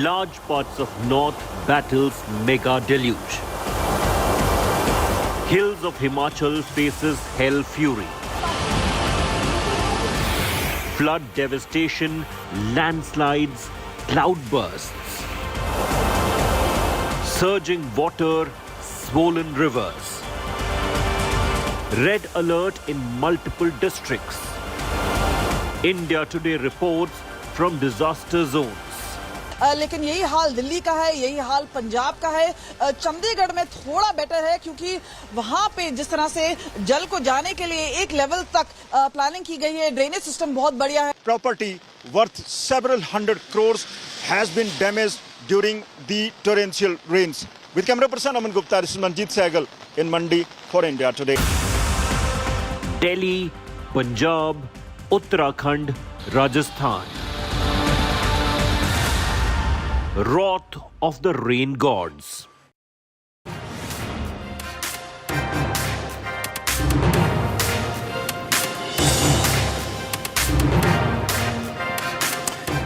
Large parts of north battles mega deluge. Hills of Himachal faces hell fury. Flood devastation, landslides, cloudbursts. Surging water, swollen rivers. Red alert in multiple districts. India Today reports from disaster zones. लेकिन यही हाल दिल्ली का है, यही हाल पंजाब का है। चंडीगढ़ में थोड़ा better है क्योंकि वहां पे जिस तरह से जल को जाने के लिए एक लेवल तक प्लानिंग की गई है, ड्रेनेज सिस्टम बहुत बढ़िया है। Property worth several hundred crores has been damaged during the torrential rains. With camera person Aman Gupta, this is Manjeet Sehgal in Mandi for India Today. Delhi, Punjab, Uttarakhand, Rajasthan. Wrath of the rain gods.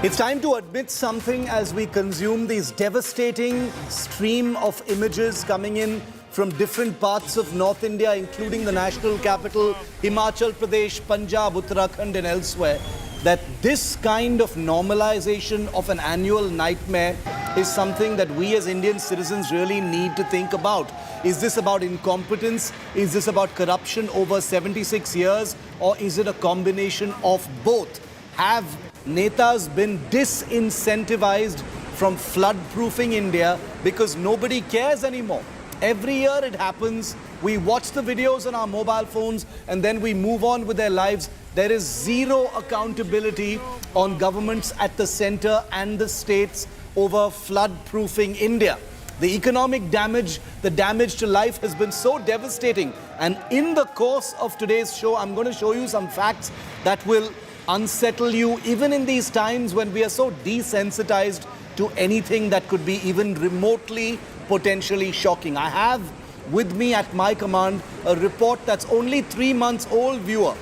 It's time to admit something as we consume these devastating stream of images coming in from different parts of North India, including the national capital, Himachal Pradesh, Punjab, Uttarakhand and elsewhere, that this kind of normalization of an annual nightmare is something that we as Indian citizens really need to think about. Is this about incompetence? Is this about corruption over 76 years? Or is it a combination of both? Have netas been disincentivized from flood-proofing India because nobody cares anymore? Every year it happens. We watch the videos on our mobile phones and then we move on with their lives. There is zero accountability on governments at the center and the states over flood-proofing India. The economic damage, the damage to life has been so devastating. And in the course of today's show, I'm going to show you some facts that will unsettle you, even in these times when we are so desensitized to anything that could be even remotely potentially shocking. I have with me at my command a report that's only 3 months old, viewer,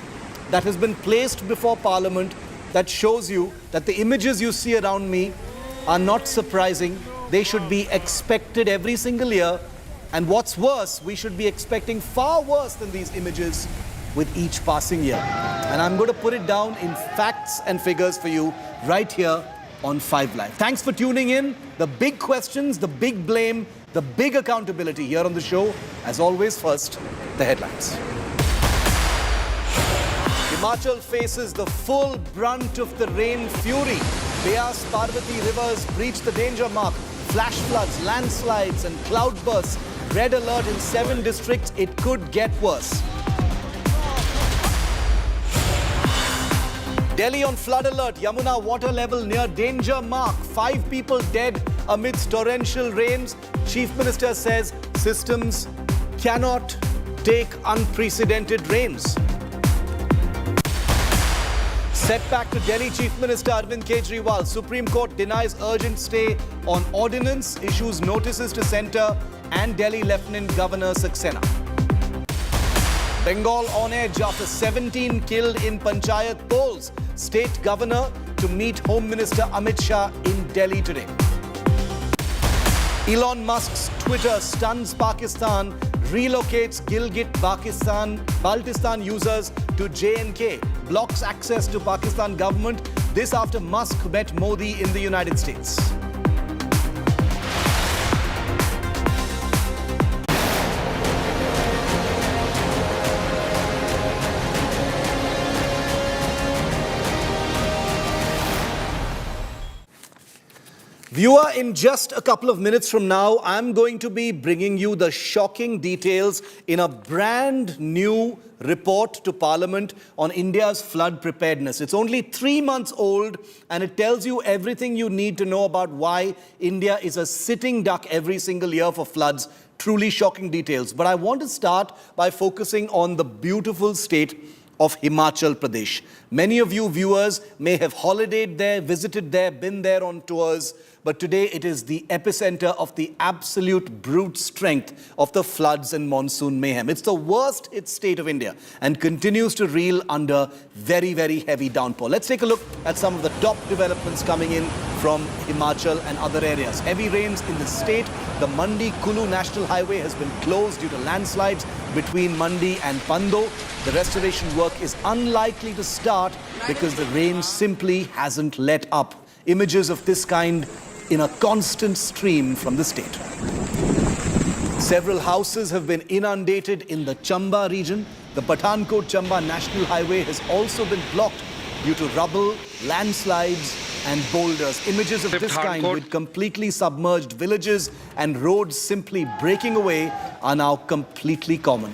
that has been placed before Parliament that shows you that the images you see around me are not surprising. They should be expected every single year. And what's worse, we should be expecting far worse than these images with each passing year. And I'm going to put it down in facts and figures for you right here on 5 Live. Thanks for tuning in. The big questions, the big blame, the big accountability here on the show. As always, first, the headlines. Himachal faces the full brunt of the rain fury. Beas Parvati rivers breach the danger mark. Flash floods, landslides and cloudbursts. Red alert in 7 districts. It could get worse. Delhi on flood alert. Yamuna water level near danger mark. 5 people dead amidst torrential rains. Chief Minister says systems cannot take unprecedented rains. Setback to Delhi Chief Minister Arvind Kejriwal. Supreme Court denies urgent stay on ordinance, issues notices to centre and Delhi Lieutenant Governor Saxena. Bengal on edge after 17 killed in Panchayat polls. State Governor to meet Home Minister Amit Shah in Delhi today. Elon Musk's Twitter stuns Pakistan, relocates Baltistan users to J&K, blocks access to Pakistan government. This after Musk met Modi in the United States. Viewer, in just a couple of minutes from now, I'm going to be bringing you the shocking details in a brand new report to Parliament on India's flood preparedness. It's only 3 months old and it tells you everything you need to know about why India is a sitting duck every single year for floods. Truly shocking details. But I want to start by focusing on the beautiful state of Himachal Pradesh. Many of you viewers may have holidayed there, visited there, been there on tours, but today it is the epicenter of the absolute brute strength of the floods and monsoon mayhem. It's the worst hit state of India and continues to reel under very, very heavy downpour. Let's take a look at some of the top developments coming in from Himachal and other areas. Heavy rains in the state. The Mandi-Kulu National Highway has been closed due to landslides between Mandi and Pando. The restoration work is unlikely to start because the rain simply hasn't let up. Images of this kind in a constant stream from the state. Several houses have been inundated in the Chamba region. The Pathankot-Chamba National Highway has also been blocked due to rubble, landslides and boulders. Images of this kind with completely submerged villages and roads simply breaking away are now completely common.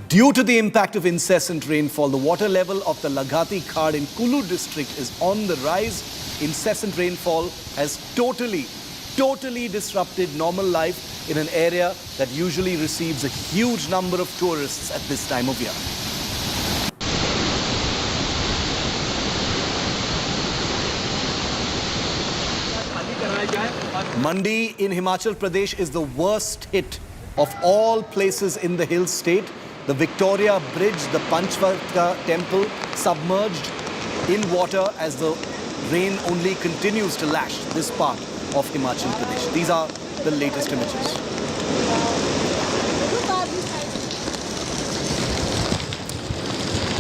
Due to the impact of incessant rainfall, the water level of the Laghati Khad in Kulu district is on the rise. Incessant rainfall has totally disrupted normal life in an area that usually receives a huge number of tourists at this time of year. Mandi in Himachal Pradesh is the worst hit of all places in the hill state. The Victoria Bridge, the Panchvarta temple, submerged in water as the rain only continues to lash this part of Himachal Pradesh. These are the latest images.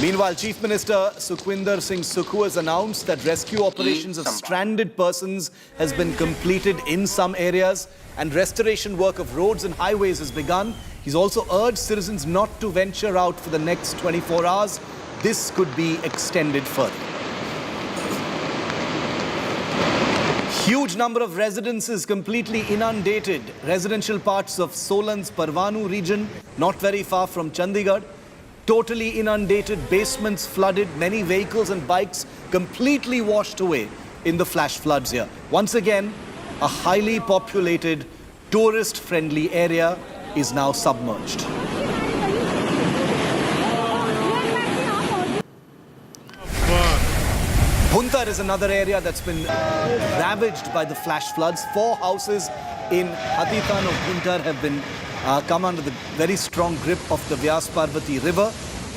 Meanwhile, Chief Minister Sukhvinder Singh Sukhu has announced that rescue operations of stranded persons has been completed in some areas and restoration work of roads and highways has begun. He's also urged citizens not to venture out for the next 24 hours. This could be extended further. Huge number of residences completely inundated. Residential parts of Solan's Parvanu region, not very far from Chandigarh, totally inundated, basements flooded, many vehicles and bikes completely washed away in the flash floods here. Once again, a highly populated, tourist-friendly area is now submerged. Bhuntar is another area that's been ravaged by the flash floods. 4 houses in Hatitan of Bhuntar have been come under the very strong grip of the Vyas Parvati river.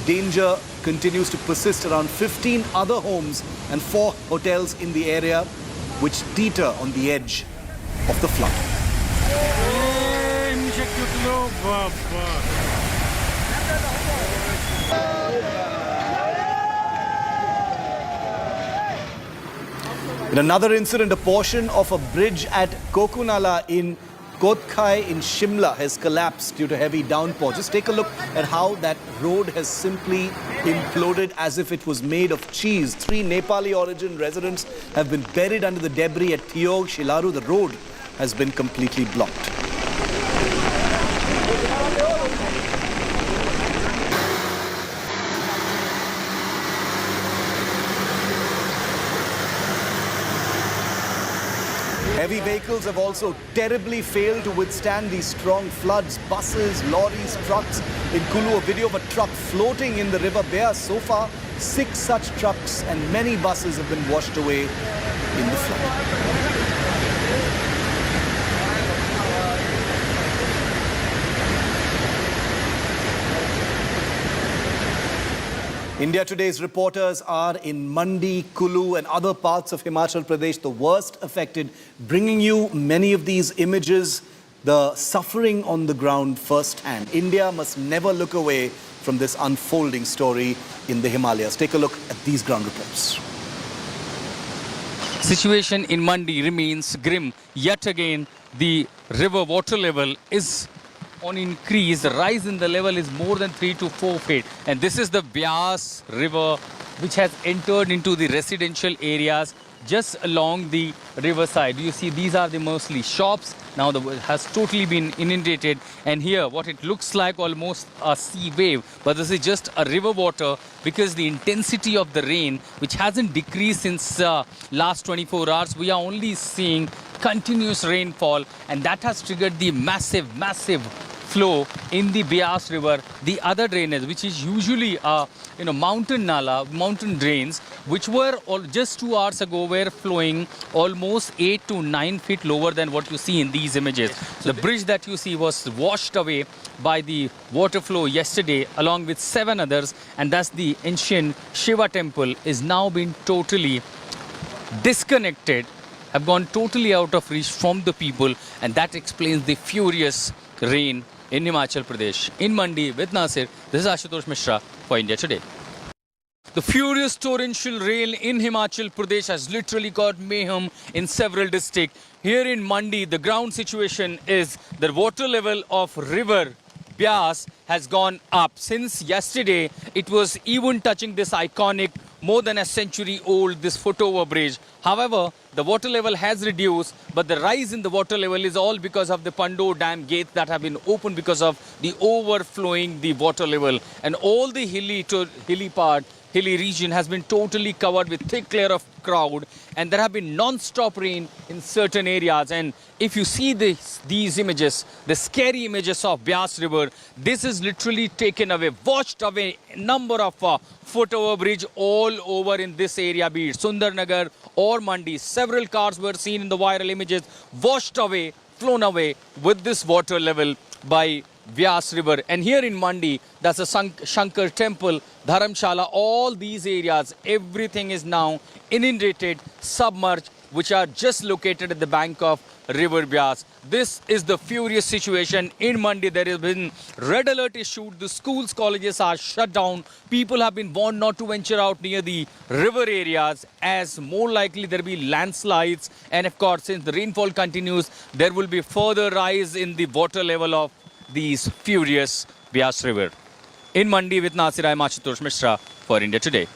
Danger continues to persist around 15 other homes and 4 hotels in the area which teeter on the edge of the flood. In another incident, a portion of a bridge at Kokunala in Kotkhai in Shimla has collapsed due to heavy downpour. Just take a look at how that road has simply imploded as if it was made of cheese. 3 Nepali origin residents have been buried under the debris at Thiog, Shilaru. The road has been completely blocked. Heavy vehicles have also terribly failed to withstand these strong floods. Buses, lorries, trucks. In Kulu, a video of a truck floating in the river Beas. So far, 6 such trucks and many buses have been washed away in the flood. India Today's reporters are in Mandi, Kulu and other parts of Himachal Pradesh, the worst affected, bringing you many of these images, the suffering on the ground firsthand. India must never look away from this unfolding story in the Himalayas. Take a look at these ground reports. Situation in Mandi remains grim. Yet again, the river water level is on increase. The rise in the level is more than 3 to 4 feet. And this is the Vyas river which has entered into the residential areas just along the riverside. You see, these are the mostly shops. Now the has totally been inundated, and here what it looks like almost a sea wave, but this is just a river water because the intensity of the rain, which hasn't decreased since last 24 hours, we are only seeing continuous rainfall, and that has triggered the massive flow in the Beas River, the other drainage, which is usually mountain nala, mountain drains, which were just 2 hours ago were flowing almost 8 to 9 feet lower than what you see in these images. The bridge that you see was washed away by the water flow yesterday along with 7 others, and thus the ancient Shiva temple is now being totally disconnected, have gone totally out of reach from the people, and that explains the furious rain in Himachal Pradesh. In Mandi with Nasir, this is Ashutosh Mishra for India Today. The furious torrential rain in Himachal Pradesh has literally caused mayhem in several districts. Here in Mandi, the ground situation is the water level of river Beas has gone up. Since yesterday, it was even touching this iconic, more than a century old, this foot-over bridge. However, the water level has reduced, but the rise in the water level is all because of the Pando Dam gates that have been opened because of the overflowing the water level. And all the hilly region has been totally covered with thick layer of crowd, and there have been non-stop rain in certain areas. And if you see these images, the scary images of Beas River, this is literally taken away, washed away number of foot-over bridge all over in this area, be it Sundarnagar or Mandi. Several cars were seen in the viral images, washed away, flown away with this water level by Beas River. And here in Mandi, that's a Shankar temple, Dharamshala, all these areas, everything is now inundated, submerged, which are just located at the bank of River Beas. This is the furious situation in Mandi. There has been red alert issued. The schools, colleges are shut down. People have been warned not to venture out near the river areas, as more likely there will be landslides. And of course, since the rainfall continues, there will be further rise in the water level of these furious Beas River. In Mandi with Nasir, I am Ashutosh Mishra for India Today.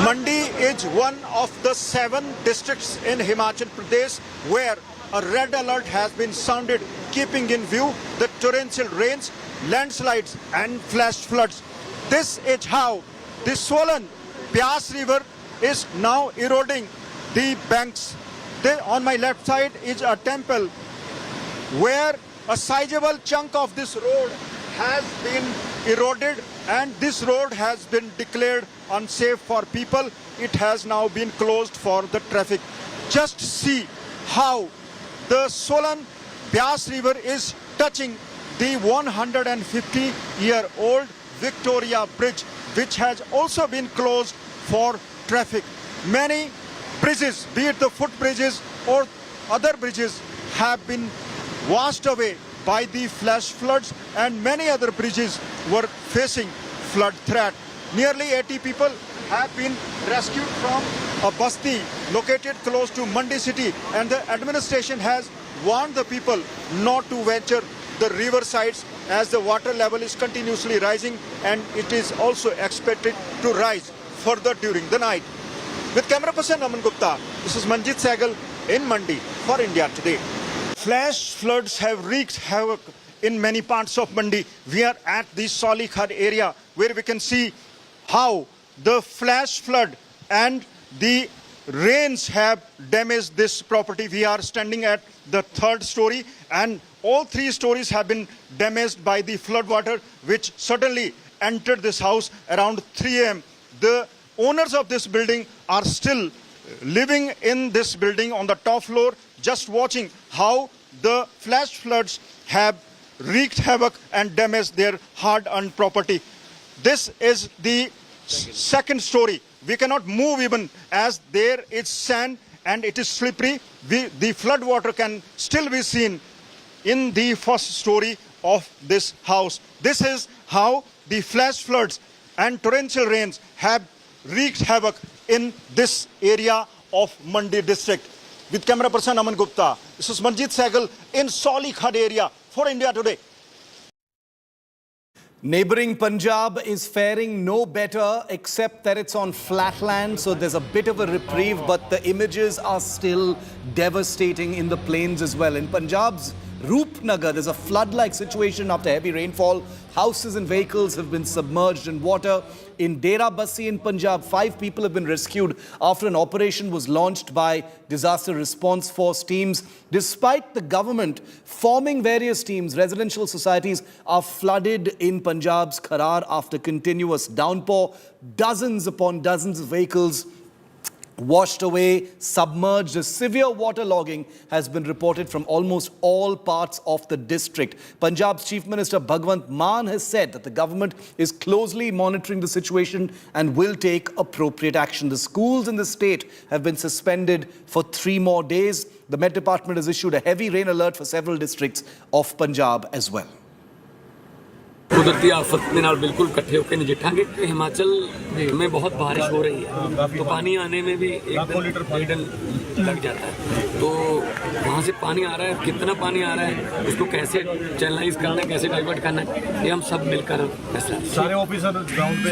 Mandi is one of the 7 districts in Himachal Pradesh where a red alert has been sounded, keeping in view the torrential rains, landslides and flash floods. This is how the swollen Beas River is now eroding the banks. On my left side is a temple where a sizable chunk of this road has been eroded, and this road has been declared unsafe for people. It has now been closed for the traffic. Just see how the swollen Beas River is touching the 150-year-old Victoria Bridge, which has also been closed for traffic. Many bridges, be it the footbridges or other bridges, have been washed away by the flash floods, and many other bridges were facing flood threat. Nearly 80 people have been rescued from a basti located close to Mandi city, and the administration has warned the people not to venture the river sides as the water level is continuously rising, and it is also expected to rise further during the night. With camera person Aman Gupta, this is Manjit Sehgal in Mandi for India Today. Flash floods have wreaked havoc in many parts of Mandi. We are at the Solikhad area where we can see how the flash flood and the rains have damaged this property. We are standing at the 3rd story, and all 3 stories have been damaged by the flood water, which suddenly entered this house around 3 a.m. The owners of this building are still living in this building on the top floor, just watching how the flash floods have wreaked havoc and damaged their hard-earned property. This is the 2nd story. We cannot move even as there is sand and it is slippery. The flood water can still be seen in the 1st story of this house. This is how the flash floods and torrential rains have wreaked havoc in this area of Mandi district. With camera person Aman Gupta, this is Manjit Sehgal in Solikhad area for India Today. Neighbouring Punjab is faring no better, except that it's on flatland, so there's a bit of a reprieve, but the images are still devastating in the plains as well. In Punjab's Roopnagar, there's a flood-like situation after heavy rainfall. Houses and vehicles have been submerged in water. In Dera Bassi in Punjab, 5 people have been rescued after an operation was launched by Disaster Response Force teams. Despite the government forming various teams, residential societies are flooded in Punjab's Kharar after continuous downpour. Dozens upon dozens of vehicles washed away, submerged. A severe waterlogging has been reported from almost all parts of the district. Punjab's Chief Minister Bhagwant Mann has said that the government is closely monitoring the situation and will take appropriate action. The schools in the state have been suspended for 3 more days. The Met Department has issued a heavy rain alert for several districts of Punjab as well. कुदरती आफत के नाल बिल्कुल इकट्ठे होकर नजिठांगे। हिमाचल में बहुत बारिश हो रही है तो पानी आने में भी 1 दिन लग जाता है। तो वहाँ से पानी आ रहा है, कितना पानी आ रहा है, उसको कैसे चैनलाइज करना है, कैसे डाइवर्ट करना है, ये हम सब मिलकर फैसला। सारे ऑफिसर ग्राउंड पे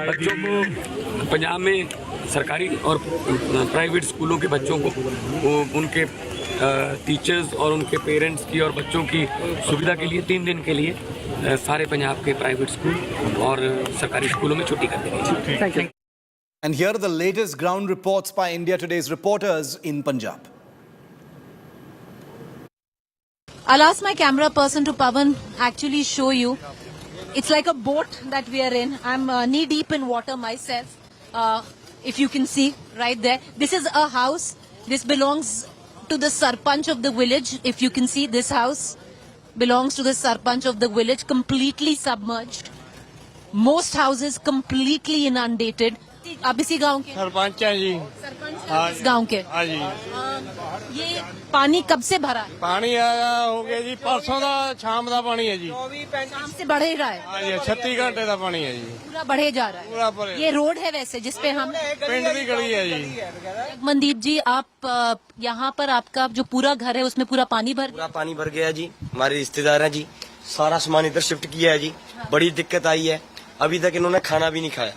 बच्चों को पंजाब में सरकारी और प्राइवेट स्कूलों के बच्चों को उनके टीचर्स और उनके पेरेंट्स की और बच्चों की सुविधा के लिए 3 दिन के लिए सारे पंजाब के प्राइवेट स्कूल और सरकारी स्कूलों में छुट्टी कर दी गई है। Thank you. And here are the latest ground reports by India Today's reporters in Punjab. I'll ask my camera person to Pavan actually show you. It's like a boat that we are in. I'm knee deep in water myself. If you can see right there. This is a house. This belongs to the Sarpanch of the village. If you can see, this house belongs to the Sarpanch of the village, completely submerged. Most houses completely inundated. आप इसी गांव के सरपंच है जी। सरपंच इस गांव के। हाँ जी। ये पानी कब से भरा है? पानी आया हो गया जी, परसों का शाम का पानी है जी। शाम से बढ़ ही रहा है। हाँ जी, 36 घंटे का पानी है जी। पूरा बढ़े जा रहा है। पूरा बढ़े। ये रोड है वैसे जिसपे हम पिंड की गली है जी। मनदीप जी, आप यहाँ पर आपका जो पूरा घर है उसमें पूरा पानी भर गया जी। हमारे रिश्तेदार हैं जी, सारा सामान इधर शिफ्ट किया है जी। बड़ी दिक्कत आई है, अभी तक इन्होंने खाना भी नहीं खाया।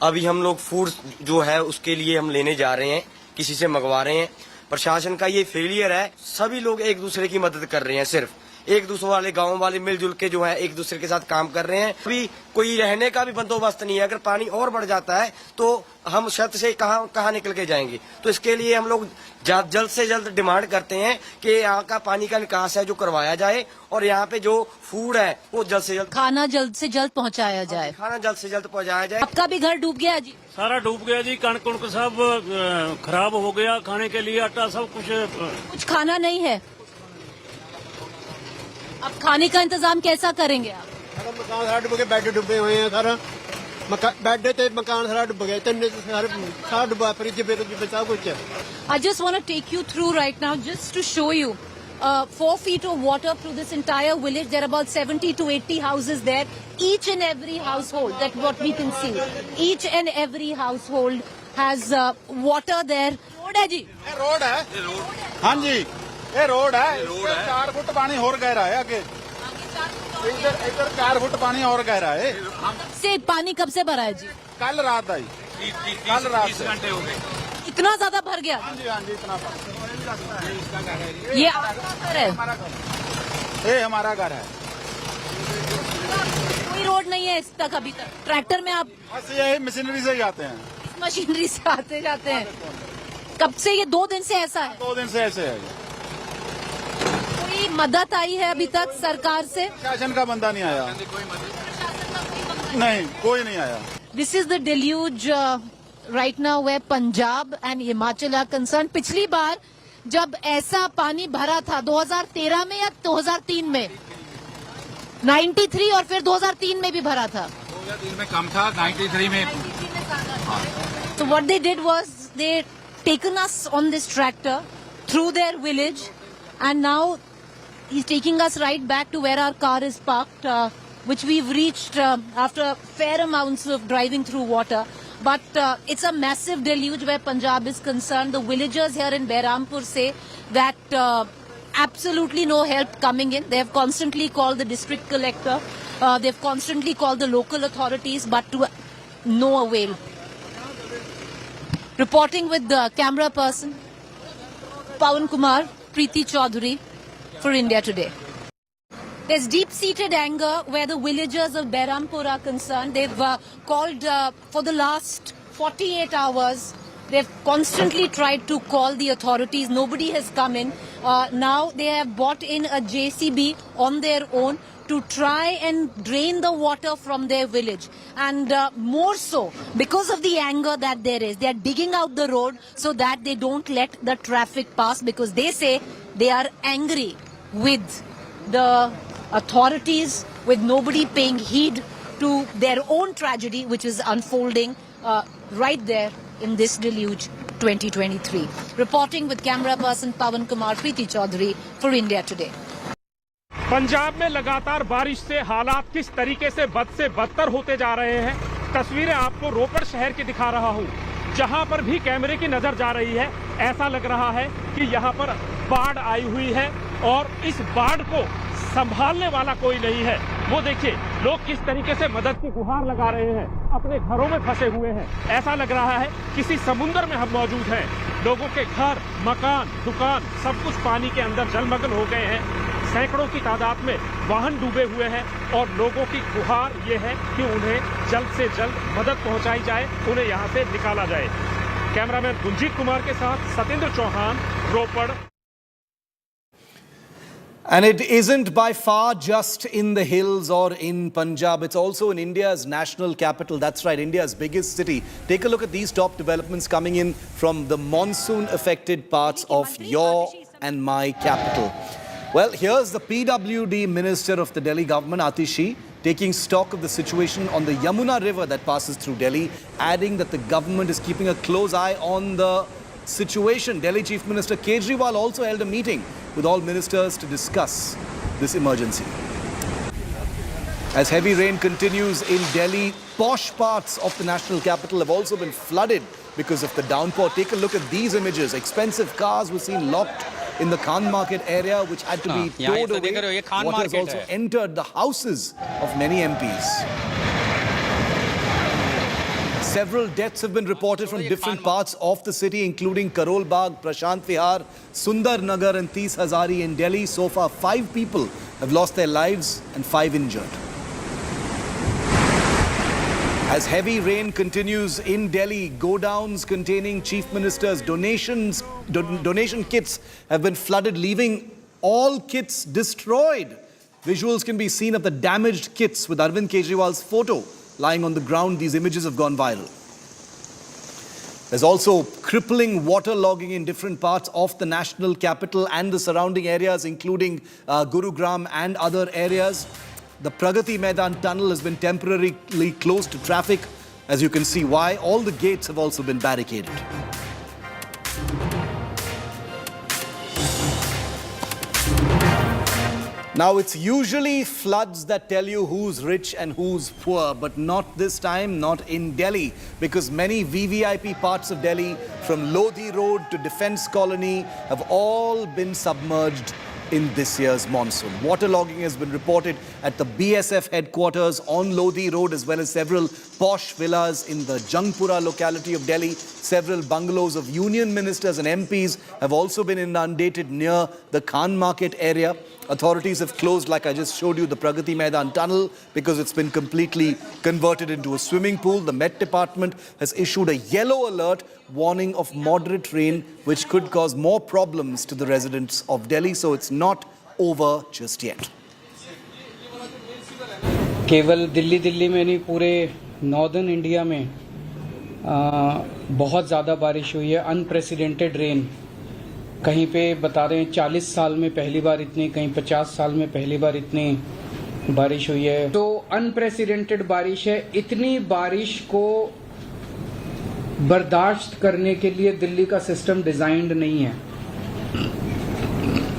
अभी हम लोग फूड जो है उसके लिए हम लेने जा रहे हैं, किसी से मंगवा रहे हैं। प्रशासन का ये फेलियर है, सभी लोग एक दूसरे की मदद कर रहे हैं, सिर्फ एक दूसरे वाले गांव वाले मिलजुल के जो है एक दूसरे के साथ काम कर रहे हैं। अभी कोई रहने का भी बंदोबस्त नहीं है। अगर पानी और बढ़ जाता है तो हम छत से कहाँ निकल के जाएंगे। तो इसके लिए हम लोग जल्द से जल्द डिमांड करते हैं कि यहाँ का पानी का निकास है जो करवाया जाए और यहाँ पे जो फूड है वो जल्द से जल्द खाना जल्द से जल्द पहुँचाया जाए। आपका भी घर डूब गया जी? सारा डूब गया जी, कणक उनक सब खराब हो गया, खाने के लिए आटा सब कुछ खाना नहीं है। अब खाने का इंतजाम कैसा करेंगे आप? मकान सारा डूब गए, बेड डूबे हुए हैं, सारा बेड थे, मकान सारा डूब गया, सारा डूबा, फ्रिज पे सब कुछ है। I just want to take you through right now just to show you 4 feet of water through this entire village. There are about 70 to 80 houses there. Each and every household, that's what we can see. Each and every household has water there. Road है जी? ये road है। हाँ जी, ये road है। 4 foot पानी और गहरा है आगे। इधर 4 फुट पानी और गहरा है। से पानी कब से भरा है जी? कल रात आई। कल रात 30 घंटे हो गए। इतना ज्यादा भर गया? हाँ जी, इतना भर। ये आपका घर है? ये हमारा घर है। कोई रोड नहीं है इस तक अभी तक? ट्रैक्टर में आप? बस यही मशीनरी से जाते हैं। मशीनरी से आते जाते हैं। कब से ये 2 दिन से ऐसा है? 2 दिन से ऐसे है। कोई मदद आई है अभी तक सरकार से? शासन का बंदा नहीं आया। नहीं, कोई नहीं आया। This is the deluge right now where Punjab and Himachal are concerned. पिछली बार जब ऐसा पानी भरा था 2013 में या 2003 में? 93 और फिर 2003 में भी भरा था। 2003 में कम था, 93 में। So what they did was they taken us on this tractor through their village, and now he's taking us right back to where our car is parked, which we've reached after fair amounts of driving through water. But it's a massive deluge where Punjab is concerned. The villagers here in Behrampur say that absolutely no help coming in. They have constantly called the district collector. They've constantly called the local authorities, but to no avail. Reporting with the camera person, Pawan Kumar, Preeti Chaudhary for India Today. There's deep-seated anger where the villagers of Behrampur are concerned. They've called for the last 48 hours. They've constantly tried to call the authorities. Nobody has come in. Now they have bought in a JCB on their own to try and drain the water from their village. And more so, because of the anger that there is, they are digging out the road so that they don't let the traffic pass, because they say they are angry with the authorities, with nobody paying heed to their own tragedy, which is unfolding right there in this deluge 2023. Reporting with camera person Pawan Kumar, Preeti Chaudhary for India Today. Punjab में लगातार बारिश से हालात किस तरीके से बद से बदतर होते जा रहे हैं, तस्वीरें आपको रोपड़ शहर की दिखा रहा हूं, जहां पर भी कैमरे की नजर जा रही है। ऐसा लग रहा है कि यहां पर बाढ़ आई हुई है और इस बाढ़ को संभालने वाला कोई नहीं है। वो देखिए लोग किस तरीके से मदद की गुहार लगा रहे हैं, अपने घरों में फंसे हुए हैं। ऐसा लग रहा है किसी समुद्र में हम मौजूद हैं। लोगों के घर, मकान, दुकान सब कुछ पानी के अंदर जलमग्न हो गए हैं। सैकड़ों की तादाद में वाहन डूबे हुए हैं और लोगों की गुहार ये है कि उन्हें जल्द से जल्द मदद पहुंचाई जाए, उन्हें यहां से निकाला जाए। कैमरामैन गुंजीत कुमार के साथ सतेंद्र चौहान, रोपड़। And it isn't by far just in the hills or in Punjab. It's also in India's national capital. That's right, India's biggest city. Take a look at these top developments coming in from the monsoon-affected parts of your and my capital. Well, here's the PWD Minister of the Delhi government, Atishi, taking stock of the situation on the Yamuna River that passes through Delhi, adding that the government is keeping a close eye on the situation. Delhi Chief Minister Kejriwal also held a meeting with all ministers to discuss this emergency. As heavy rain continues in Delhi, posh parts of the national capital have also been flooded because of the downpour. Take a look at these images. Expensive cars were seen locked in the Khan Market area, which had to be towed away. Water has also entered the houses of many MPs. Several deaths have been reported from different parts of the city, including Karol Bagh, Prashant Vihar, Sundar Nagar and Tees Hazari in Delhi. So far, 5 people have lost their lives and 5 injured. As heavy rain continues in Delhi, go-downs containing Chief Minister's donation kits have been flooded, leaving all kits destroyed. Visuals can be seen of the damaged kits with Arvind Kejriwal's photo lying on the ground. These images have gone viral. There's also crippling waterlogging in different parts of the national capital and the surrounding areas, including Gurugram and other areas. The Pragati Maidan tunnel has been temporarily closed to traffic. As you can see why, all the gates have also been barricaded. Now, it's usually floods that tell you who's rich and who's poor, but not this time, not in Delhi, because many VVIP parts of Delhi, from Lodhi Road to Defence Colony, have all been submerged in this year's monsoon. Waterlogging has been reported at the BSF headquarters on Lodhi Road, as well as several posh villas in the Jangpura locality of Delhi. Several bungalows of union ministers and MPs have also been inundated near the Khan Market area. Authorities have closed, like I just showed you, the Pragati Maidan tunnel because it's been completely converted into a swimming pool. The Met Department has issued a yellow alert warning of moderate rain, which could cause more problems to the residents of Delhi. So it's not over just yet. केवल दिल्ली में नहीं, पूरे northern India में बहुत ज़्यादा बारिश हुई है. Unprecedented rain. कहीं पे बता रहे हैं 40 साल में पहली बार इतनी, कहीं 50 साल में पहली बार इतनी बारिश हुई है. तो अनप्रेसिडेंटेड बारिश है. इतनी बारिश को बर्दाश्त करने के लिए दिल्ली का सिस्टम डिजाइंड नहीं है.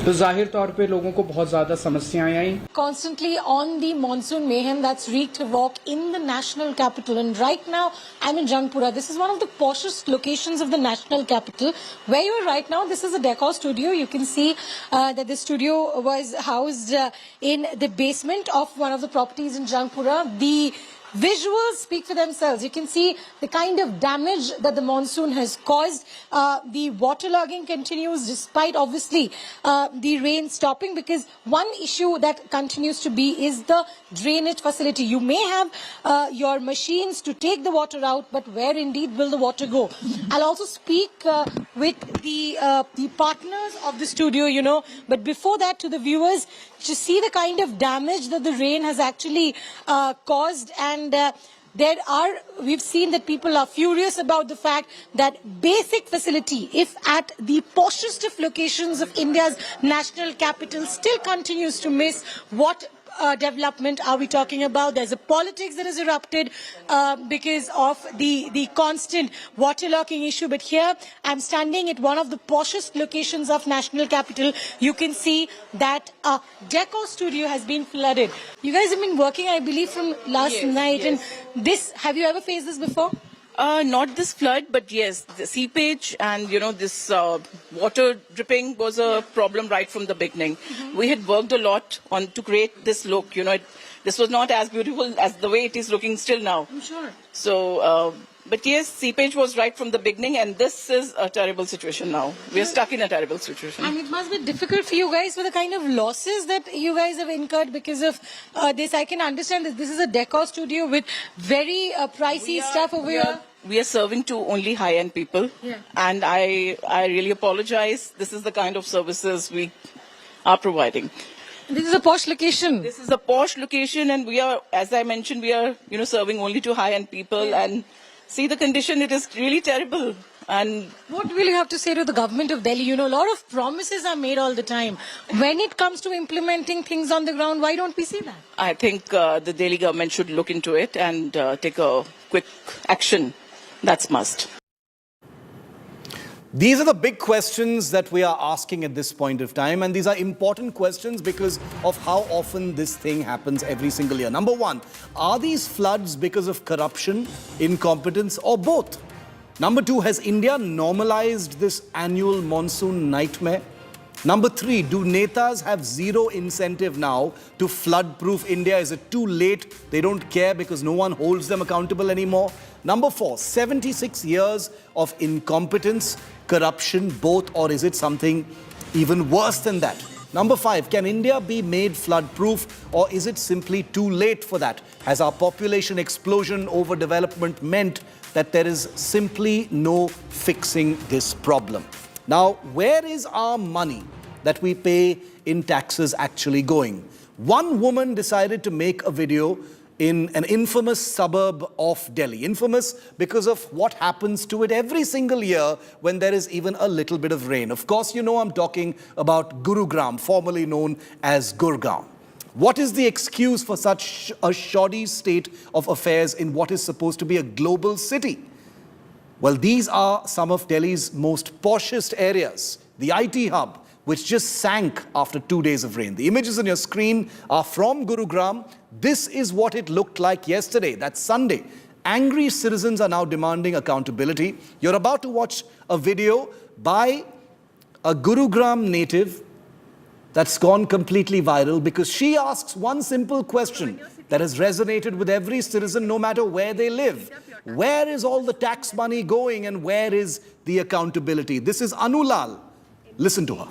तो जाहिर तौर पे लोगों को बहुत ज्यादा समस्याएं आई. Constantly on the monsoon mayhem that's wreaked havoc in the national capital, and right now I'm in Jangpura. This is one of the poshest locations of the national capital. Where you are right now, this is a decor studio. You can see that the studio was housed in the basement of one of the properties in Jangpura. The visuals speak for themselves. You can see the kind of damage that the monsoon has caused. The waterlogging continues despite obviously the rain stopping, because one issue that continues to be is the drainage facility. You may have your machines to take the water out, but where indeed will the water go? I'll also speak with the partners of the studio, you know, but before that, to the viewers, to see the kind of damage that the rain has actually caused. And we've seen that people are furious about the fact that basic facility, if at the poshest of locations of India's national capital, still continues to miss. What development are we talking about? There's a politics that has erupted because of the constant waterlogging issue. But here I'm standing at one of the poshest locations of national capital. You can see that a decor studio has been flooded. You guys have been working, I believe, from last night. Yes. And this, have you ever faced this before? Not this flood, but yes, the seepage and, you know, this water dripping was a problem right from the beginning. We had worked a lot on to create this look, you know. This was not as beautiful as the way it is looking still now. I'm sure. So, but yes, seepage was right from the beginning, and this is a terrible situation now. We are stuck in a terrible situation. And it must be difficult for you guys for the kind of losses that you guys have incurred because of this. I can understand that this is a decor studio with very pricey stuff over here. We are serving to only high-end people, and I really apologize. This is the kind of services we are providing. This is a posh location. This is a posh location, and we are, as I mentioned, we are, you know, serving only to high-end people. And see the condition; it is really terrible. And what will you have to say to the government of Delhi? You know, a lot of promises are made all the time. When it comes to implementing things on the ground, why don't we see that? I think the Delhi government should look into it and take a quick action. That's must. These are the big questions that we are asking at this point of time, and these are important questions because of how often this thing happens every single year. Number one, are these floods because of corruption, incompetence, or both? Number two, has India normalized this annual monsoon nightmare? Number three, do netas have zero incentive now to flood-proof India? Is it too late? They don't care because no one holds them accountable anymore? Number four, 76 years of incompetence, corruption, both, or is it something even worse than that? Number five, can India be made flood-proof, or is it simply too late for that? Has our population explosion, overdevelopment meant that there is simply no fixing this problem? Now, where is our money that we pay in taxes actually going? One woman decided to make a video in an infamous suburb of Delhi. Infamous because of what happens to it every single year when there is even a little bit of rain. Of course, you know I'm talking about Gurugram, formerly known as Gurgaon. What is the excuse for such a shoddy state of affairs in what is supposed to be a global city? Well, these are some of Delhi's most poshest areas. The IT hub, which just sank after 2 days of rain. The images on your screen are from Gurugram. This is what it looked like yesterday. That's Sunday. Angry citizens are now demanding accountability. You're about to watch a video by a Gurugram native that's gone completely viral because she asks one simple question that has resonated with every citizen no matter where they live. Where is all the tax money going and where is the accountability? This is Anulal. Listen to her.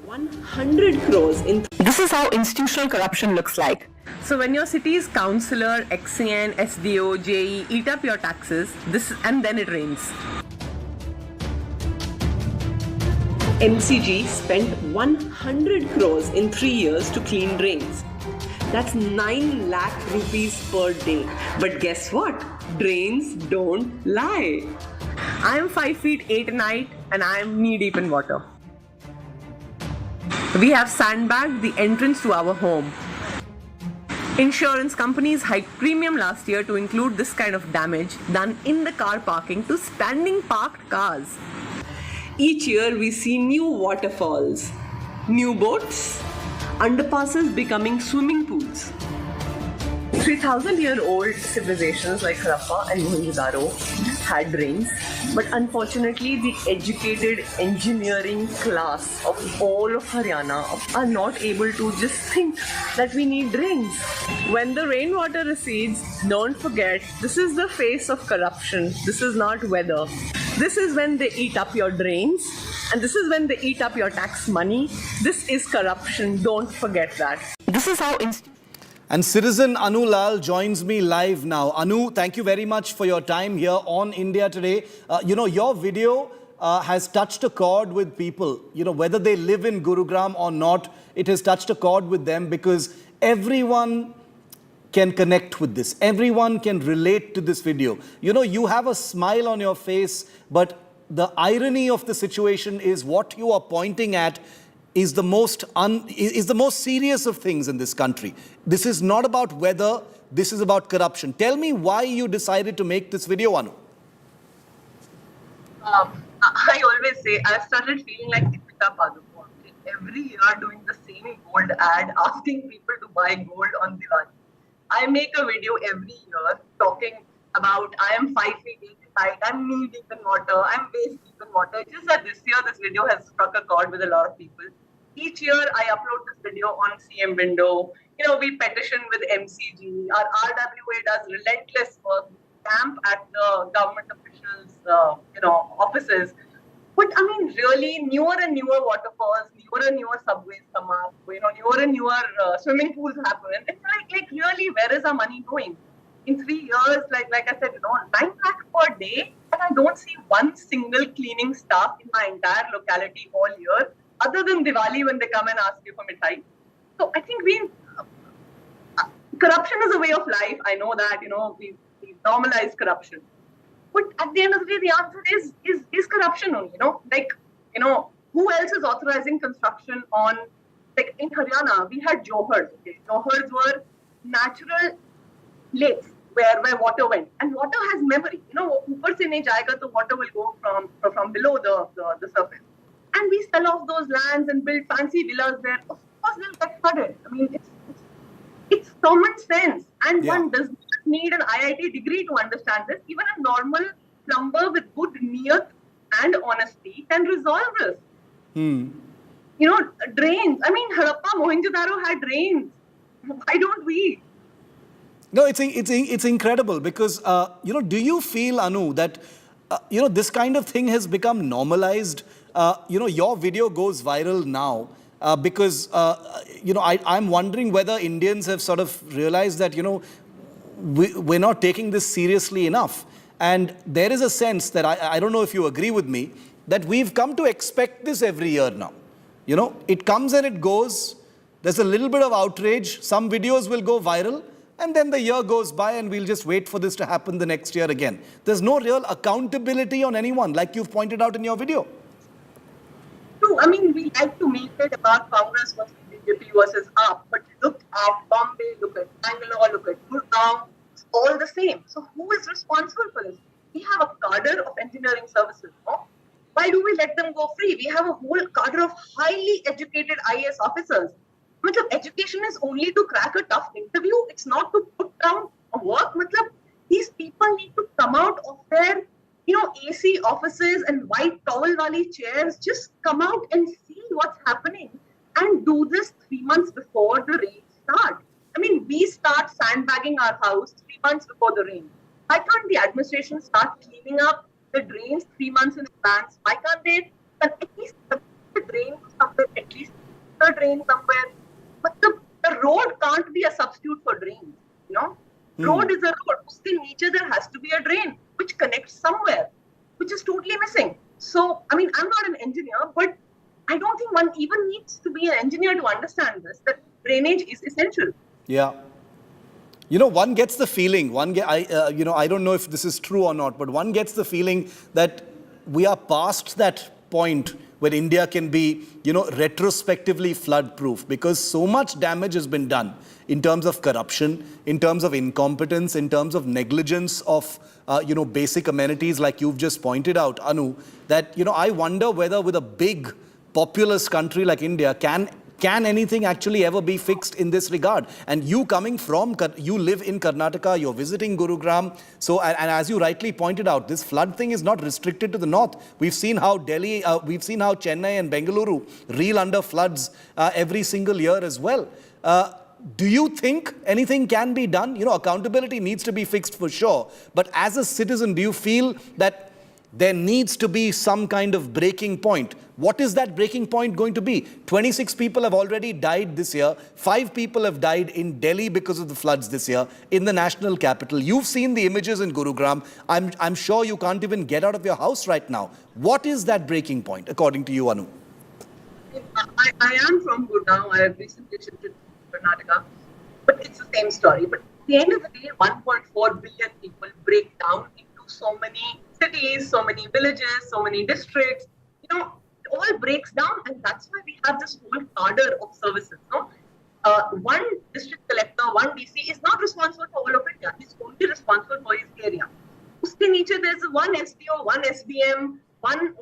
100 crores in. This is how institutional corruption looks like. So when your city's councillor, XCN, SDO, JE eat up your taxes, and then it rains. MCG spent 100 crores in 3 years to clean drains. That's 9 lakh rupees per day. But guess what? Drains don't lie. I'm 5 feet 8 and 8 and I'm knee deep in water. We have sandbagged the entrance to our home. Insurance companies hiked premium last year to include this kind of damage done in the car parking to standing parked cars. Each year we see new waterfalls, new boats, underpasses becoming swimming pools. 3,000-year-old civilizations like Harappa and Mohenjo-daro had drains, but unfortunately the educated engineering class of all of Haryana are not able to just think that we need drains. When the rainwater recedes, don't forget, this is the face of corruption. This is not weather. This is when they eat up your drains, and this is when they eat up your tax money. This is corruption. Don't forget that. This is how And citizen Anu Lal joins me live now. Anu, thank you very much for your time here on India Today. Your video has touched a chord with people. Whether they live in Gurugram or not, it has touched a chord with them because everyone can connect with this. Everyone can relate to this video. You have a smile on your face, but the irony of the situation is what you are pointing at is the most serious of things in this country. This is not about weather, this is about corruption. Tell me why you decided to make this video, Anu. I always say I started feeling like Deepika Padukone every year doing the same gold ad asking people to buy gold on Diwali. I make a video every year talking about I am 5 feet 8 height, I'm knee deep in water, I'm waist deep in water. Just that this year this video has struck a chord with a lot of people. Each year I upload this video on CM window. We petition with MCG. Our RWA does relentless work. We camp at the government officials, offices. But I mean, really, newer and newer waterfalls, newer and newer subways come up. Newer and newer swimming pools happen. It's like really, where is our money going? In 3 years, like I said, 9 lakhs per day, and I don't see one single cleaning staff in my entire locality all year, other than Diwali when they come and ask you for mithai. So I think corruption is a way of life. I know that, we normalize corruption. But at the end of the day, the answer is corruption only, who else is authorizing construction on, in Haryana, we had johars. Okay? Johars were natural lakes where water went. And water has memory. Upar se nahi jayega, so water will go from below the surface. And we sell off those lands and build fancy villas there. Of course, they'll get flooded. I mean, it's common sense. And one does not need an IIT degree to understand this. Even a normal plumber with good niyat and honesty can resolve this. Drains. I mean, Harappa, Mohenjo-daro had drains. Why don't we? No, it's incredible because, do you feel, Anu, that, this kind of thing has become normalized? Your video goes viral now because, I'm wondering whether Indians have sort of realized that, we're not taking this seriously enough. And there is a sense that, I don't know if you agree with me, that we've come to expect this every year now. It comes and it goes. There's a little bit of outrage. Some videos will go viral. And then the year goes by and we'll just wait for this to happen the next year again. There's no real accountability on anyone, like you've pointed out in your video. True. I mean, we like to make it about Congress versus BJP versus UP, but look at Bombay, look at Bangalore, look at Gurgaon, it's all the same. So who is responsible for this? We have a cadre of engineering services. No? Why do we let them go free? We have a whole cadre of highly educated IAS officers. Education is only to crack a tough interview. It's not to put down work. These people need to come out of their, AC offices and white towel wali chairs. Just come out and see what's happening and do this 3 months before the rain start. I mean, we start sandbagging our house 3 months before the rain. Why can't the administration start cleaning up the drains 3 months in advance? Why can't they at least the drain somewhere, at least the drain somewhere? But the road can't be a substitute for drains, Road is a road. Uske niche there has to be a drain which connects somewhere, which is totally missing. So, I mean, I'm not an engineer, but I don't think one even needs to be an engineer to understand this, that drainage is essential. Yeah. One gets the feeling, I don't know if this is true or not, but one gets the feeling that we are past that point where India can be, retrospectively flood-proof because so much damage has been done in terms of corruption, in terms of incompetence, in terms of negligence of, basic amenities like you've just pointed out, Anu, that, I wonder whether with a big populous country like India, can Can anything actually ever be fixed in this regard? And you you live in Karnataka, you're visiting Gurugram. So, and as you rightly pointed out, this flood thing is not restricted to the north. We've seen how we've seen how Chennai and Bengaluru reel under floods every single year as well. Do you think anything can be done? You know, accountability needs to be fixed for sure. But as a citizen, do you feel that there needs to be some kind of breaking point? What is that breaking point going to be? 26 people have already died this year. 5 people have died in Delhi because of the floods this year in the national capital. You've seen the images in Gurugram. I'm sure you can't even get out of your house right now. What is that breaking point, according to you, Anu? I am from Gurgaon. I have recently shifted to Karnataka. But it's the same story. But at the end of the day, 1.4 billion people break down into so many cities, so many villages, so many districts. You know, it all breaks down, and that's why we have this whole cadre of services. No, one district collector, one DC is not responsible for all of India. He's only responsible for his area. Uske niche there's one SDO, one SBM, one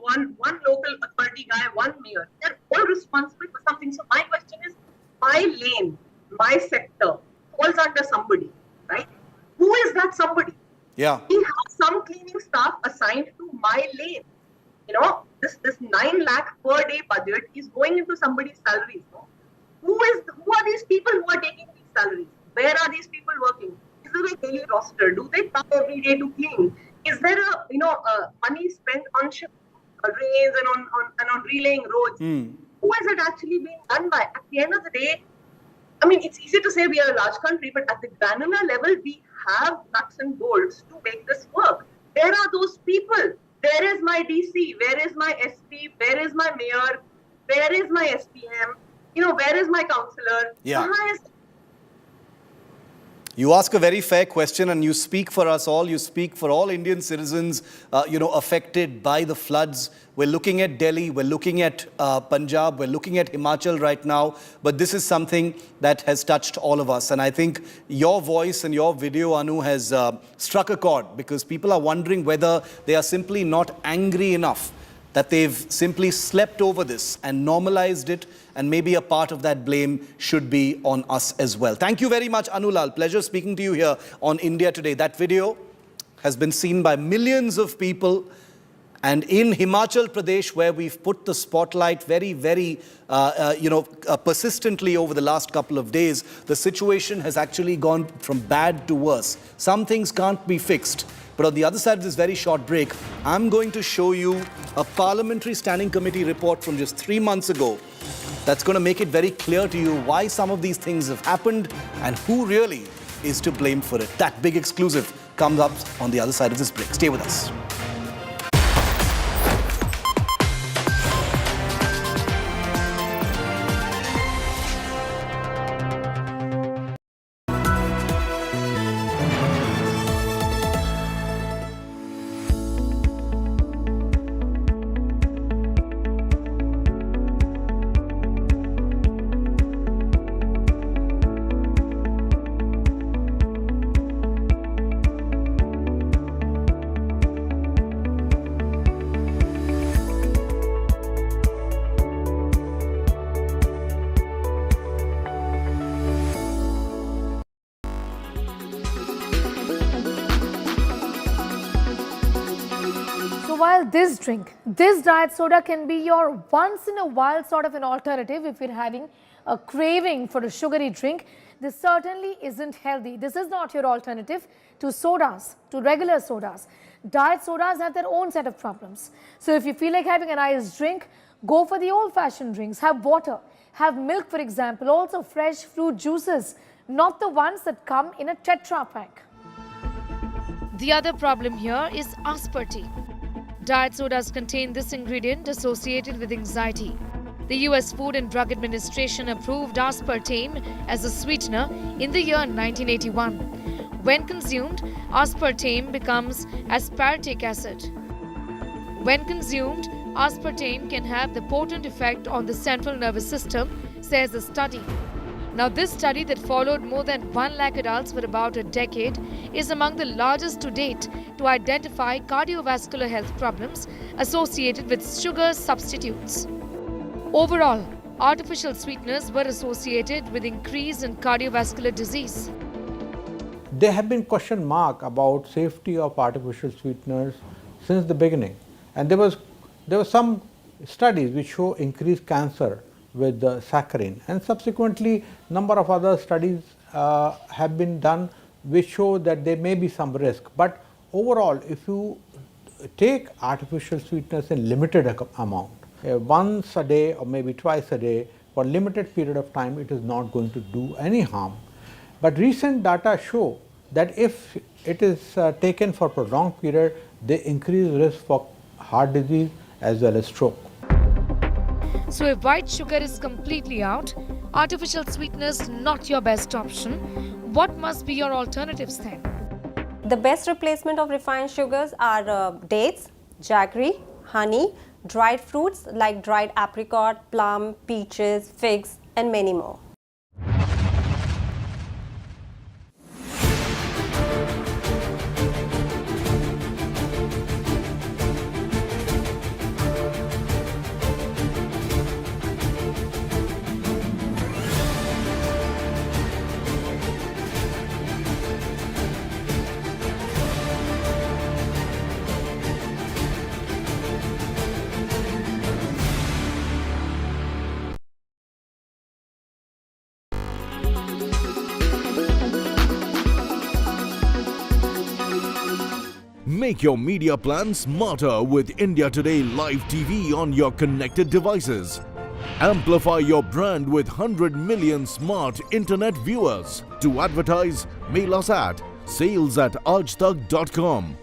local authority guy, one mayor. They're all responsible for something. So my question is, my lane, my sector falls under somebody, right? Who is that somebody? Yeah. We have some cleaning staff assigned to my lane. You know, this 9 lakh per day budget is going into somebody's salaries. No? Who are these people who are taking these salaries? Where are these people working? Is there a daily roster? Do they come every day to clean? Is there money spent on drains and on relaying roads? Who is it actually being done by? At the end of the day, I mean, it's easy to say we are a large country, but at the granular level, we have nuts and bolts to make this work. Where are those people? Where is my DC? Where is my SP? Where is my mayor? Where is my SPM? You know, where is my councillor? Yeah. You ask a very fair question, and you speak for us all. You speak for all Indian citizens, affected by the floods. We're looking at Delhi, we're looking at Punjab, we're looking at Himachal right now. But this is something that has touched all of us. And I think your voice and your video, Anu, has struck a chord, because people are wondering whether they are simply not angry enough, that they've simply slept over this and normalized it, and maybe a part of that blame should be on us as well. Thank you very much, Anulal. Pleasure speaking to you here on India Today. That video has been seen by millions of people. And in Himachal Pradesh, where we've put the spotlight very, very, persistently over the last couple of days, the situation has actually gone from bad to worse. Some things can't be fixed. But on the other side of this very short break, I'm going to show you a Parliamentary Standing Committee report from just 3 months ago that's going to make it very clear to you why some of these things have happened and who really is to blame for it. That big exclusive comes up on the other side of this break. Stay with us. While this diet soda can be your once in a while sort of an alternative if you're having a craving for a sugary drink, this certainly isn't healthy. This is not your alternative to sodas, to regular sodas. Diet sodas have their own set of problems. So if you feel like having an iced drink, go for the old-fashioned drinks. Have water, have milk, for example, also fresh fruit juices, not the ones that come in a Tetra pack. The other problem here is aspartame. Diet sodas contain this ingredient associated with anxiety. The US Food and Drug Administration approved aspartame as a sweetener in the year 1981. When consumed, aspartame becomes aspartic acid. When consumed, aspartame can have the potent effect on the central nervous system, says the study. Now, this study that followed more than 1 lakh adults for about a decade is among the largest to date to identify cardiovascular health problems associated with sugar substitutes. Overall, artificial sweeteners were associated with increase in cardiovascular disease. There have been question mark about safety of artificial sweeteners since the beginning, and there were some studies which show increased cancer with saccharin, and subsequently number of other studies have been done which show that there may be some risk. But overall, if you take artificial sweeteners in limited amount, once a day or maybe twice a day for a limited period of time, it is not going to do any harm. But recent data show that if it is taken for prolonged period, they increase risk for heart disease as well as stroke. So if white sugar is completely out, artificial sweeteners not your best option, what must be your alternatives then? The best replacement of refined sugars are dates, jaggery, honey, dried fruits like dried apricot, plum, peaches, figs, and many more. Make your media plan smarter with India Today Live TV on your connected devices. Amplify your brand with 100 million smart internet viewers. To advertise, mail us at sales@aajtak.com.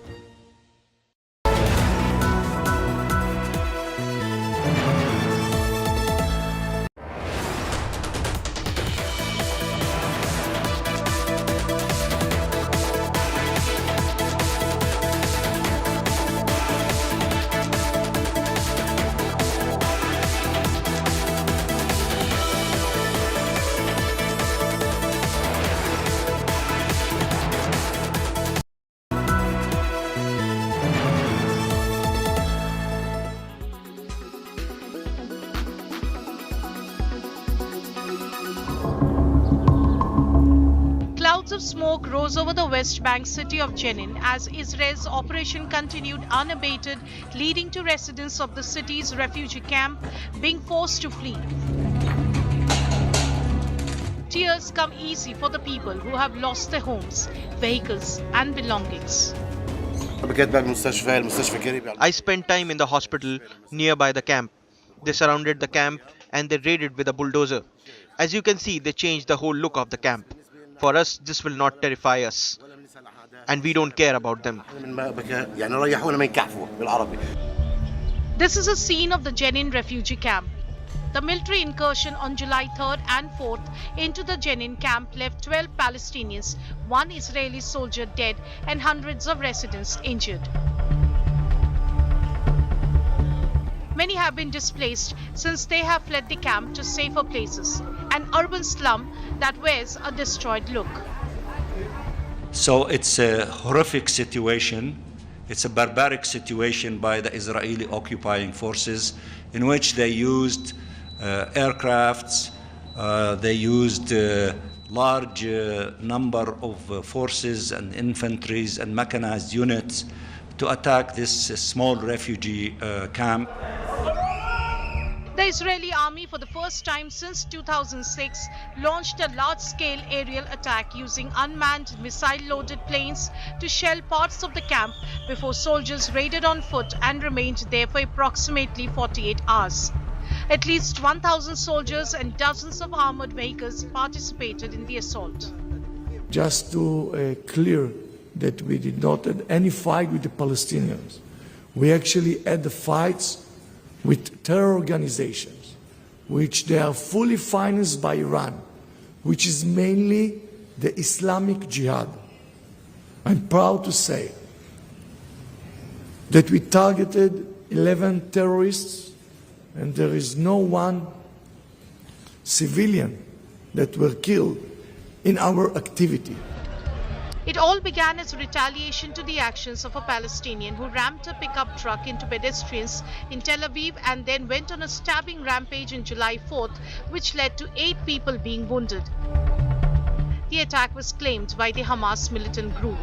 Clouds of smoke rose over the West Bank city of Jenin as Israel's operation continued unabated, leading to residents of the city's refugee camp being forced to flee. Tears come easy for the people who have lost their homes, vehicles, and belongings. I spent time in the hospital nearby the camp. They surrounded the camp and they raided with a bulldozer. As you can see, they changed the whole look of the camp. For us, this will not terrify us, and we don't care about them. This is a scene of the Jenin refugee camp. The military incursion on July 3rd and 4th into the Jenin camp left 12 Palestinians, 1 Israeli soldier dead, and hundreds of residents injured. Many have been displaced since they have fled the camp to safer places, an urban slum that wears a destroyed look. So it's a horrific situation. It's a barbaric situation by the Israeli occupying forces in which they used aircrafts, they used large number of forces and infantries and mechanized units to attack this small refugee camp. The Israeli army, for the first time since 2006, launched a large-scale aerial attack using unmanned missile-loaded planes to shell parts of the camp before soldiers raided on foot and remained there for approximately 48 hours. At least 1,000 soldiers and dozens of armored vehicles participated in the assault. Just to clear that we did not have any fight with the Palestinians. We actually had the fights with terror organizations, which they are fully financed by Iran, which is mainly the Islamic Jihad. I'm proud to say that we targeted 11 terrorists, and there is no one civilian that were killed in our activity. It all began as retaliation to the actions of a Palestinian who rammed a pickup truck into pedestrians in Tel Aviv and then went on a stabbing rampage on July 4th, which led to 8 people being wounded. The attack was claimed by the Hamas militant group.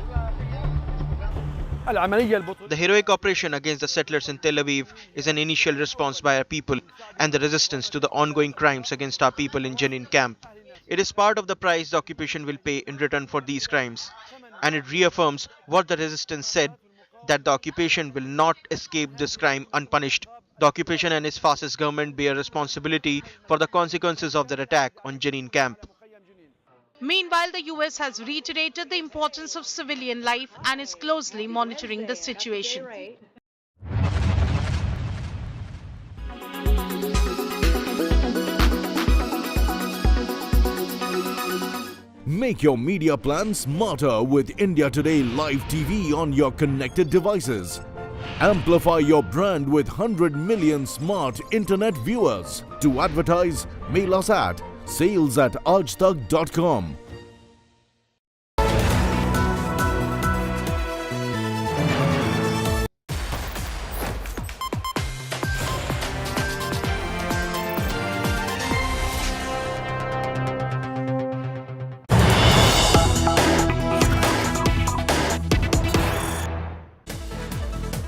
The heroic operation against the settlers in Tel Aviv is an initial response by our people and the resistance to the ongoing crimes against our people in Jenin camp. It is part of the price the occupation will pay in return for these crimes, and it reaffirms what the resistance said, that the occupation will not escape this crime unpunished. The occupation and its fascist government bear responsibility for the consequences of their attack on Jenin camp. Meanwhile, the US has reiterated the importance of civilian life and is closely monitoring the situation. Make your media plan smarter with India Today Live TV on your connected devices. Amplify your brand with 100 million smart internet viewers. To advertise, mail us at sales@aajtak.com.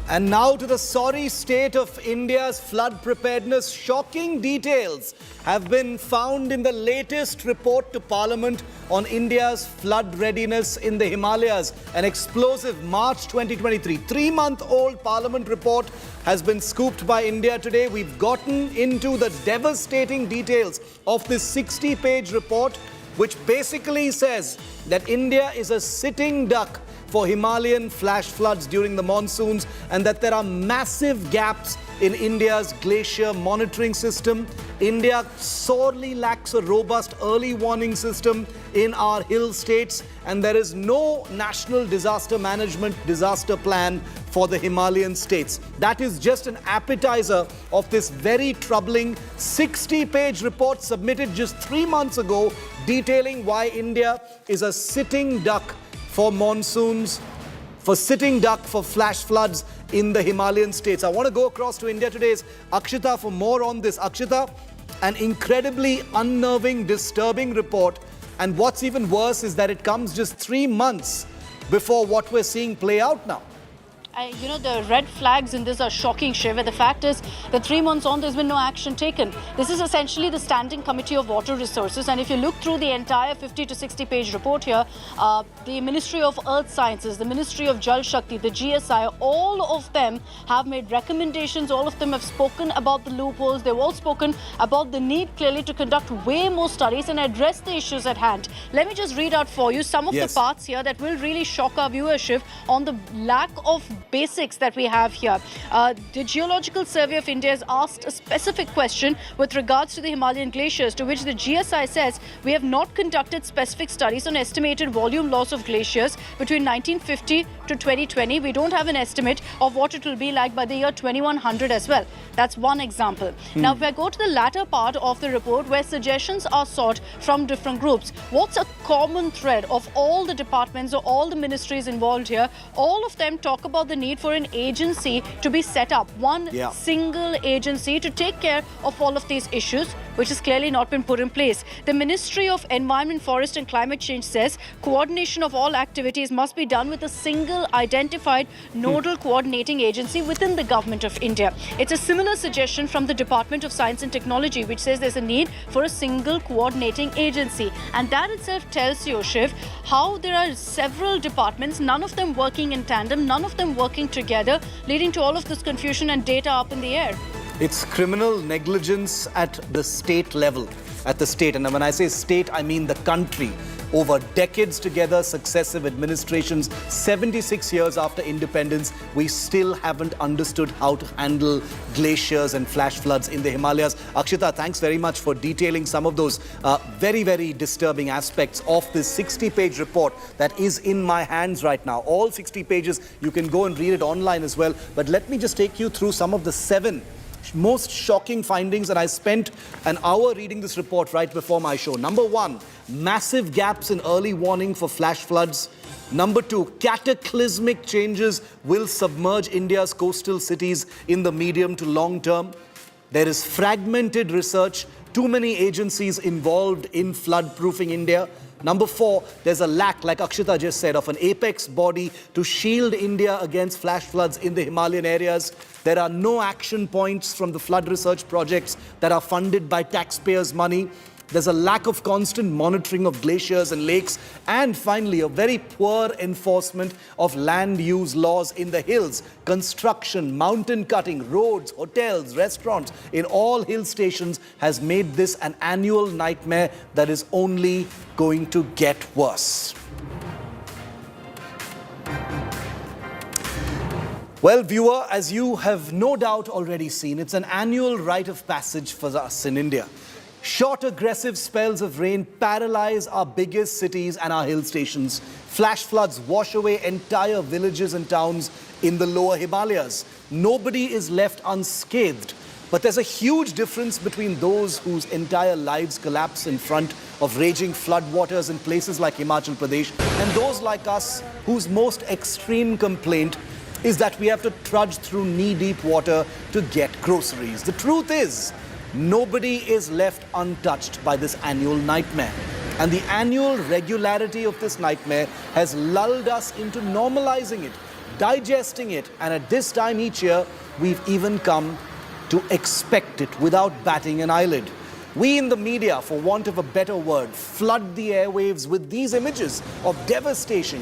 And now to the sorry state of India's flood preparedness. Shocking details have been found in the latest report to Parliament on India's flood readiness in the Himalayas. An explosive March 2023 3-month-old Parliament report has been scooped by India Today. We've gotten into the devastating details of this 60-page report, which basically says that India is a sitting duck for Himalayan flash floods during the monsoons, and that there are massive gaps in India's glacier monitoring system. India sorely lacks a robust early warning system in our hill states, and there is no national disaster management disaster plan for the Himalayan states. That is just an appetizer of this very troubling 60-page report submitted just 3 months ago, detailing why India is a sitting duck for monsoons, for flash floods in the Himalayan states. I want to go across to India Today's Akshita for more on this. Akshita, an incredibly unnerving, disturbing report. And what's even worse is that it comes just 3 months before what we're seeing play out now. You know, the red flags in this are shocking, Shiv. The fact is that 3 months on, there's been no action taken. This is essentially the Standing Committee of Water Resources. And if you look through the entire 50 to 60-page report here, the Ministry of Earth Sciences, the Ministry of Jal Shakti, the GSI, all of them have made recommendations. All of them have spoken about the loopholes. They've all spoken about the need clearly to conduct way more studies and address the issues at hand. Let me just read out for you some of the parts here that will really shock our viewership on the lack of basics that we have here. The Geological Survey of India has asked a specific question with regards to the Himalayan glaciers, to which the GSI says we have not conducted specific studies on estimated volume loss of glaciers between 1950 to 2020. We don't have an estimate of what it will be like by the year 2100 as well. That's one example. Now, if I go to the latter part of the report where suggestions are sought from different groups, what's a common thread of all the departments or all the ministries involved here? All of them talk about the need for an agency to be set up, one single agency to take care of all of these issues, which has clearly not been put in place. The Ministry of Environment, Forest and Climate Change says coordination of all activities must be done with a single identified nodal coordinating agency within the Government of India. It's a similar suggestion from the Department of Science and Technology, which says there's a need for a single coordinating agency. And that itself tells you, Shiv, how there are several departments, none of them working in tandem, none of them working together, leading to all of this confusion and data up in the air. It's criminal negligence at the state level, and when I say state, I mean the country. Over decades together, successive administrations, 76 years after independence, we still haven't understood how to handle glaciers and flash floods in the Himalayas. Akshita, thanks very much for detailing some of those very, very disturbing aspects of this 60-page report that is in my hands right now. All 60 pages, you can go and read it online as well. But let me just take you through some of the 7 most shocking findings, and I spent an hour reading this report right before my show. Number 1, massive gaps in early warning for flash floods Number 2, cataclysmic changes will submerge India's coastal cities in the medium to long term. There is fragmented research, too many agencies involved in flood-proofing India. Number 4, there's a lack, like Akshita just said, of an apex body to shield India against flash floods in the Himalayan areas. There are no action points from the flood research projects that are funded by taxpayers' money. There's a lack of constant monitoring of glaciers and lakes. And finally, a very poor enforcement of land use laws in the hills. Construction, mountain cutting, roads, hotels, restaurants in all hill stations has made this an annual nightmare that is only going to get worse. Well, viewer, as you have no doubt already seen, it's an annual rite of passage for us in India. Short, aggressive spells of rain paralyze our biggest cities and our hill stations. Flash floods wash away entire villages and towns in the lower Himalayas. Nobody is left unscathed. But there's a huge difference between those whose entire lives collapse in front of raging floodwaters in places like Himachal Pradesh and those like us whose most extreme complaint is that we have to trudge through knee-deep water to get groceries. The truth is, nobody is left untouched by this annual nightmare. And the annual regularity of this nightmare has lulled us into normalizing it, digesting it, and at this time each year, we've even come to expect it without batting an eyelid. We in the media, for want of a better word, flood the airwaves with these images of devastation,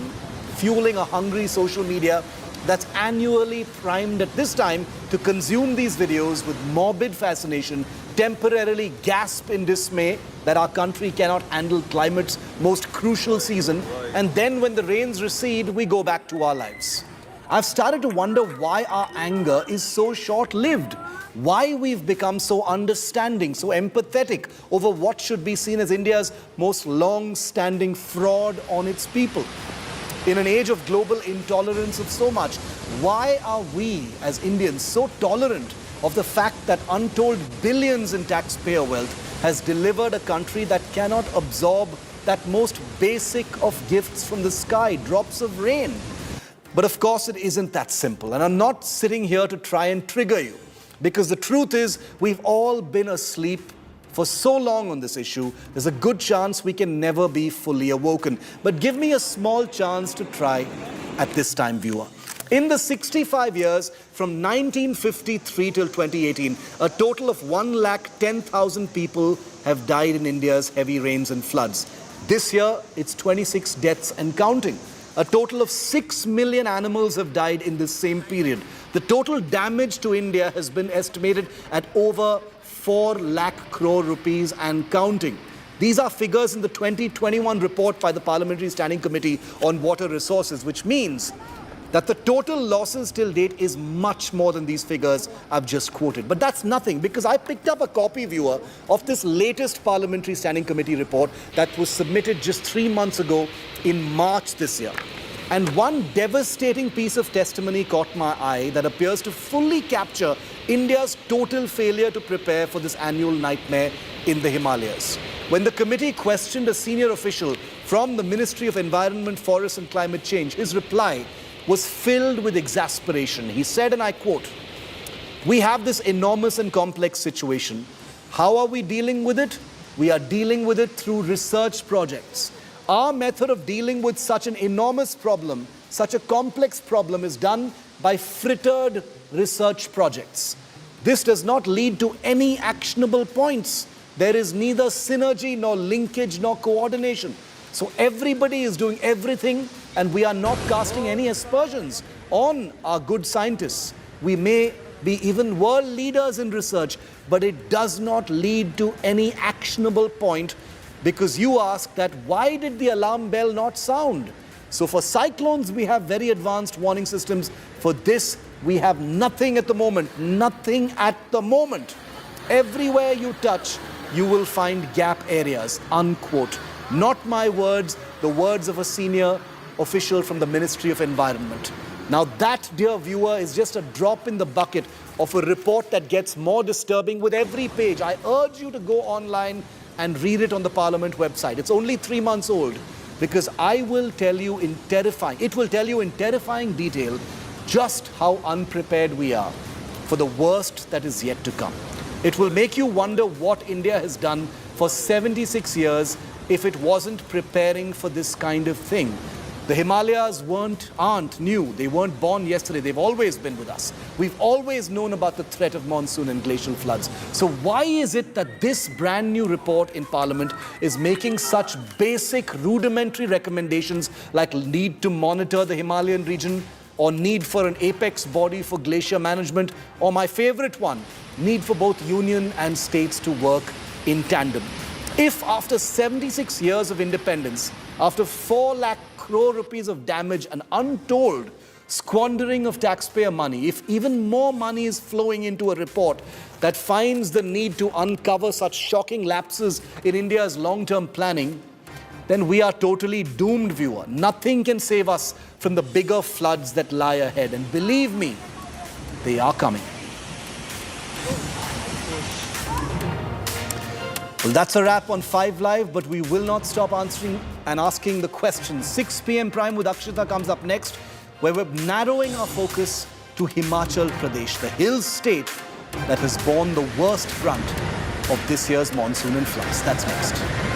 fueling a hungry social media that's annually primed at this time to consume these videos with morbid fascination, temporarily gasp in dismay that our country cannot handle climate's most crucial season, and then when the rains recede, we go back to our lives. I've started to wonder why our anger is so short-lived, why we've become so understanding, so empathetic over what should be seen as India's most long-standing fraud on its people. In an age of global intolerance of so much, why are we as Indians so tolerant of the fact that untold billions in taxpayer wealth has delivered a country that cannot absorb that most basic of gifts from the sky, drops of rain? But of course it isn't that simple, and I'm not sitting here to try and trigger you, because the truth is we've all been asleep for so long on this issue, there's a good chance we can never be fully awoken. But give me a small chance to try at this time, viewer. In the 65 years from 1953 till 2018, a total of 110,000 people have died in India's heavy rains and floods. This year, it's 26 deaths and counting. A total of 6 million animals have died in this same period. The total damage to India has been estimated at over 4 lakh crore rupees and counting. These are figures in the 2021 report by the Parliamentary Standing Committee on Water Resources, which means that the total losses till date is much more than these figures I've just quoted. But that's nothing, because I picked up a copy, viewer, of this latest Parliamentary Standing Committee report that was submitted just 3 months ago in March this year. And one devastating piece of testimony caught my eye that appears to fully capture India's total failure to prepare for this annual nightmare in the Himalayas. When the committee questioned a senior official from the Ministry of Environment, Forests and Climate Change, his reply was filled with exasperation. He said, and I quote, "We have this enormous and complex situation. How are we dealing with it? We are dealing with it through research projects. Our method of dealing with such an enormous problem, such a complex problem, is done by frittered research projects. This does not lead to any actionable points. There is neither synergy nor linkage nor coordination. So everybody is doing everything, and we are not casting any aspersions on our good scientists. We may be even world leaders in research, but it does not lead to any actionable point, because you ask that why did the alarm bell not sound? So for cyclones, we have very advanced warning systems. For this, we have nothing at the moment. Nothing at the moment. Everywhere you touch, you will find gap areas," unquote. Not my words, the words of a senior official from the Ministry of Environment. Now that, dear viewer, is just a drop in the bucket of a report that gets more disturbing with every page. I urge you to go online and read it on the Parliament website. It's only 3 months old. because it will tell you in terrifying detail just how unprepared we are for the worst that is yet to come. It will make you wonder what India has done for 76 years if it wasn't preparing for this kind of thing. The Himalayas aren't new. They weren't born yesterday. They've always been with us. We've always known about the threat of monsoon and glacial floods. So why is it that this brand new report in Parliament is making such basic, rudimentary recommendations like need to monitor the Himalayan region, or need for an apex body for glacier management, or my favorite one, need for both union and states to work in tandem? If after 76 years of independence, after 4 lakh crore rupees of damage and untold squandering of taxpayer money, if even more money is flowing into a report that finds the need to uncover such shocking lapses in India's long-term planning, then we are totally doomed, viewer. Nothing can save us from the bigger floods that lie ahead. And believe me, they are coming. Well, that's a wrap on 5 Live, but we will not stop answering and asking the questions. 6 p.m. Prime with Akshita comes up next, where we're narrowing our focus to Himachal Pradesh, the hill state that has borne the worst brunt of this year's monsoon and floods. That's next.